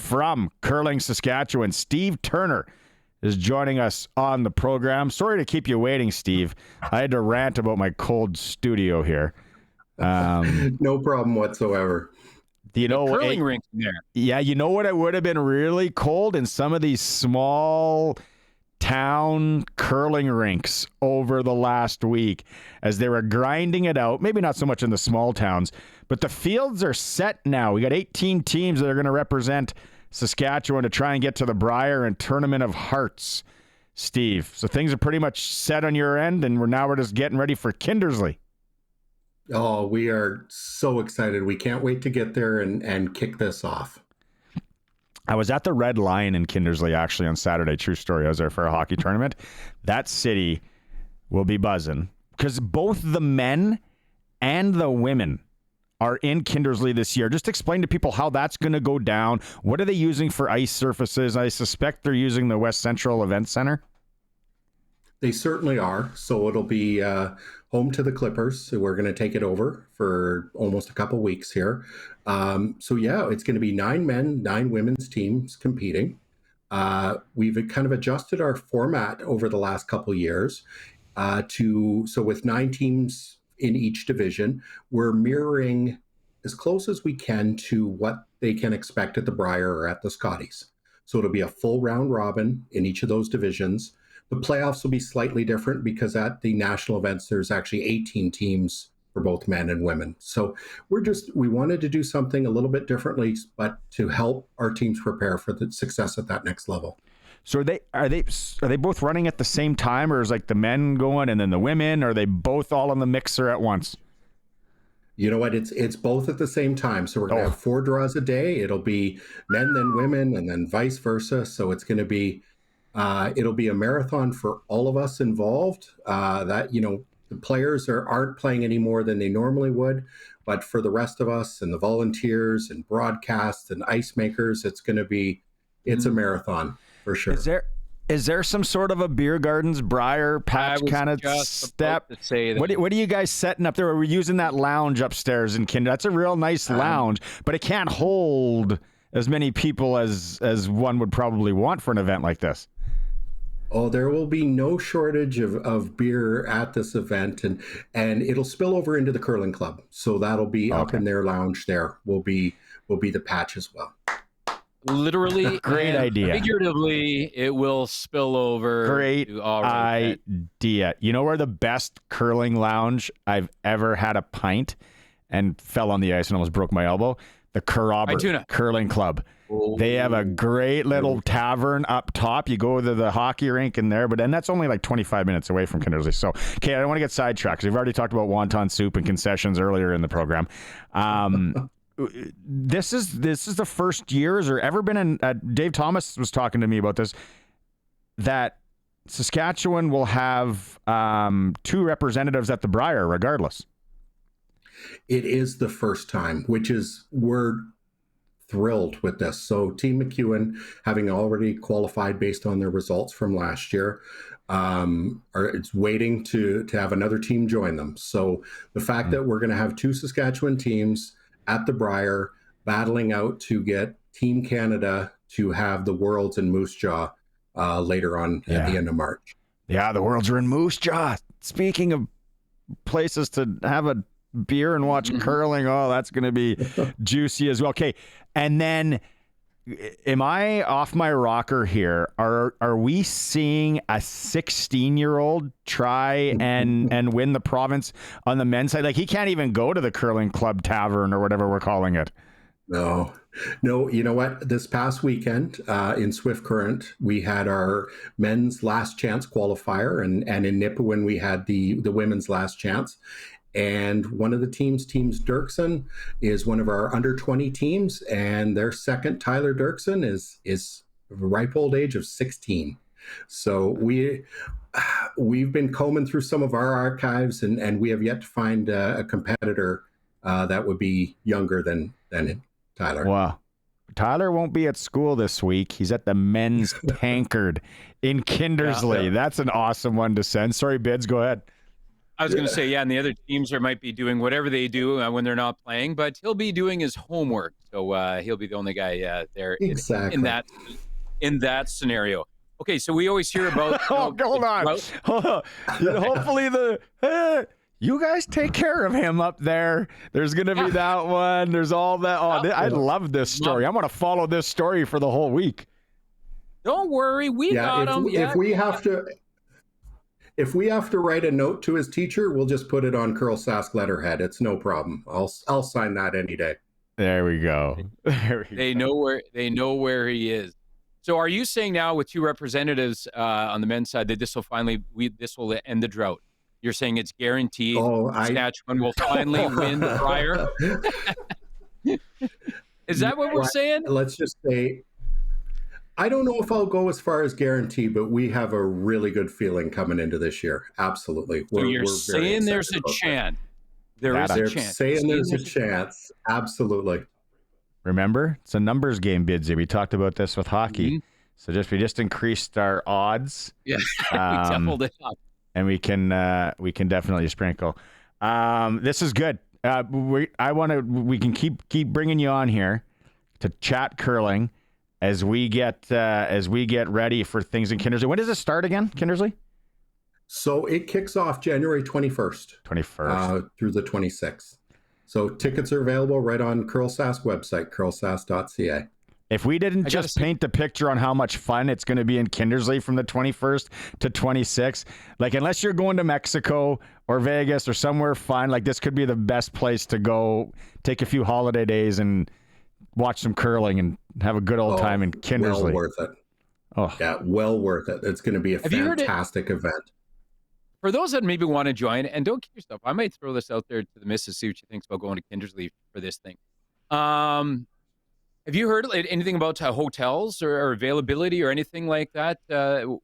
from Curling Saskatchewan, Steve Turner, is joining us on the program. Sorry to keep you waiting, Steve. I had to rant about my cold studio here. No problem whatsoever. Do you know curling rink in there? Yeah, you know what? It would have been really cold in some of these small town curling rinks over the last week as they were grinding it out. Maybe not so much in the small towns, but the fields are set now. We got 18 teams that are going to represent Saskatchewan to try and get to the Brier and Tournament of Hearts, Steve. So things are pretty much set on your end, and we're just getting ready for Kindersley. Oh, we are so excited. We can't wait to get there and kick this off. I was at the Red Lion in Kindersley actually on Saturday. True story. I was there for a hockey tournament. That city will be buzzing because both the men and the women are in Kindersley this year. Just explain to people how that's going to go down. What are they using for ice surfaces? I suspect they're using the West Central Event Center. They certainly are. So it'll be home to the Clippers. So we're going to take it over for almost a couple weeks here. It's going to be 9 men, 9 women's teams competing. We've kind of adjusted our format over the last couple years so with 9 teams in each division, we're mirroring as close as we can to what they can expect at the Brier or at the Scotties. So it'll be a full round robin in each of those divisions. The playoffs will be slightly different because at the national events, there's actually 18 teams for both men and women. So we wanted to do something a little bit differently, but to help our teams prepare for the success at that next level. So are they both running at the same time, or is like the men going and then the women? Or are they both all in the mixer at once? You know what? It's both at the same time. So we're going to have 4 draws a day. It'll be men, then women, and then vice versa. So it's going to be it'll be a marathon for all of us involved. The players aren't playing any more than they normally would, but for the rest of us and the volunteers and broadcasts and ice makers, it's a marathon. For sure. Is there some sort of a beer gardens Brier patch kind of step? What are you guys setting up there? We're using that lounge upstairs in Kinder. That's a real nice lounge, but it can't hold as many people as one would probably want for an event like this. Oh, there will be no shortage of beer at this event, and it'll spill over into the curling club. So that'll be up in their lounge. There will be the patch as well. Literally, great idea. Figuratively, it will spill over. Great idea. You know where the best curling lounge I've ever had a pint and fell on the ice and almost broke my elbow? The Currobber Curling Club. Oh. They have a great little tavern up top. You go to the hockey rink in there, and that's only like 25 minutes away from Kindersley. So, okay, I don't want to get sidetracked because we've already talked about wonton soup and concessions earlier in the program. This is the first year, or ever been in. Dave Thomas was talking to me about this, that Saskatchewan will have 2 representatives at the Brier, regardless. It is the first time, we're thrilled with this. So Team McEwen, having already qualified based on their results from last year, it's waiting to have another team join them. So the fact that we're going to have 2 Saskatchewan teams at the Brier battling out to get Team Canada to have the Worlds in Moose Jaw later on at the end of March. Yeah, the Worlds are in Moose Jaw. Speaking of places to have a beer and watch curling, that's going to be juicy as well. Okay, and then am I off my rocker here? Are we seeing a 16-year-old try and win the province on the men's side? Like, he can't even go to the curling club tavern or whatever we're calling it. No. You know what? This past weekend in Swift Current, we had our men's last chance qualifier, and in Nipawin we had the women's last chance. And one of the teams, Dirksen, is one of our under 20 teams, and their second, Tyler Dirksen, is a ripe old age of 16. So we've been combing through some of our archives, and we have yet to find a competitor that would be younger than Tyler. Wow. Tyler won't be at school this week. He's at the men's tankard in Kindersley. Yeah. That's an awesome one to send. Sorry, Bids, go ahead. I was going to say, yeah, and the other teams might be doing whatever they do when they're not playing, but he'll be doing his homework. So he'll be the only guy there Exactly. in that scenario. Okay, so we always hear about. Hold on. Hopefully you guys take care of him up there. There's going to be that one. There's all that. I love this story. I'm going to follow this story for the whole week. Don't worry, we got him. If we have to write a note to his teacher, we'll just put it on CurlSask letterhead. It's no problem. I'll sign that any day. There we go. They know where he is. So are you saying now with 2 representatives on the men's side that this will end the drought? You're saying it's guaranteed Saskatchewan will finally win the Brier? Is that what we're saying? Let's just say, I don't know if I'll go as far as guarantee, but we have a really good feeling coming into this year. Absolutely. So you're saying there's a chance. There's a chance. Absolutely. Remember, it's a numbers game, Bidsy. We talked about this with hockey. Mm-hmm. So we just increased our odds. Yeah, we doubled it up. And we can definitely sprinkle. This is good. We can keep bringing you on here to chat curling as we get ready for things in Kindersley. When does it start again, Kindersley? So it kicks off January 21st. 21st. Through the 26th. So tickets are available right on CurlSask website, curlsask.ca. If we didn't just paint the picture on how much fun it's going to be in Kindersley from the 21st to 26th, like unless you're going to Mexico or Vegas or somewhere fun, like this could be the best place to go take a few holiday days and watch some curling and have a good old time in Kindersley. Well worth it. Oh. Yeah, well worth it. It's going to be a fantastic event. For those that maybe want to join, and don't kid yourself, I might throw this out there to the missus, see what she thinks about going to Kindersley for this thing. Have you heard anything about hotels or availability or anything like that,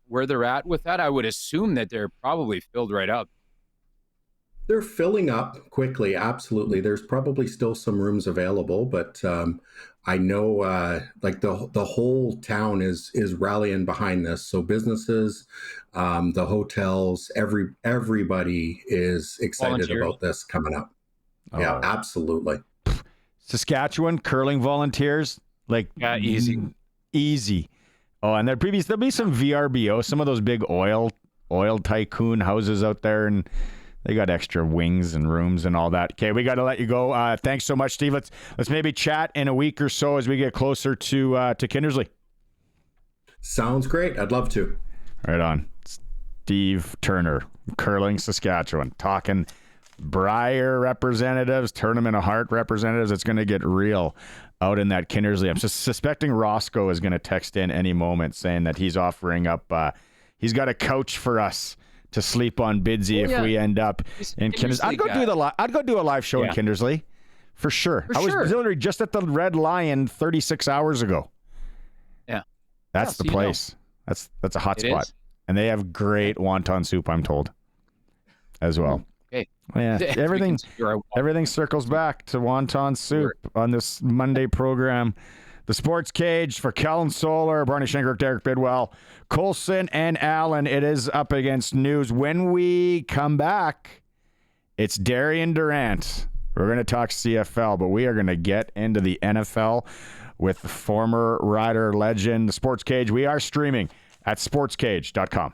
where they're at with that? I would assume that they're probably filled right up. They're filling up quickly, absolutely. There's probably still some rooms available, but I know like the whole town is rallying behind this. So businesses, the hotels, everybody is excited about this coming up. Oh. Yeah, absolutely. Saskatchewan curling volunteers, easy. Oh, and there'll be some VRBO, some of those big oil tycoon houses out there, and they got extra wings and rooms and all that. Okay, we got to let you go. Thanks so much, Steve. Let's maybe chat in a week or so as we get closer to Kindersley. Sounds great. I'd love to. Right on. Steve Turner, Curling Saskatchewan, talking Brier representatives, Tournament of Heart representatives. It's going to get real out in that Kindersley. I'm just suspecting Roscoe is going to text in any moment saying that he's offering up. He's got a couch for us to sleep on, Bidsy, if we end up in Kindersley. I'd go do a live show in Kindersley for sure. I was literally just at the Red Lion 36 hours ago. Yeah, that's the place. That's a hot spot, and they have great wonton soup, I'm told, as well. Okay. Yeah, everything circles back to wonton soup on this Monday program. The Sports Cage for Kellen Solar, Barney Shanker, Derek Bidwell, Colson, and Allen. It is up against news. When we come back, it's Darian Durant. We're going to talk CFL, but we are going to get into the NFL with the former Rider legend, the Sports Cage. We are streaming at sportscage.com.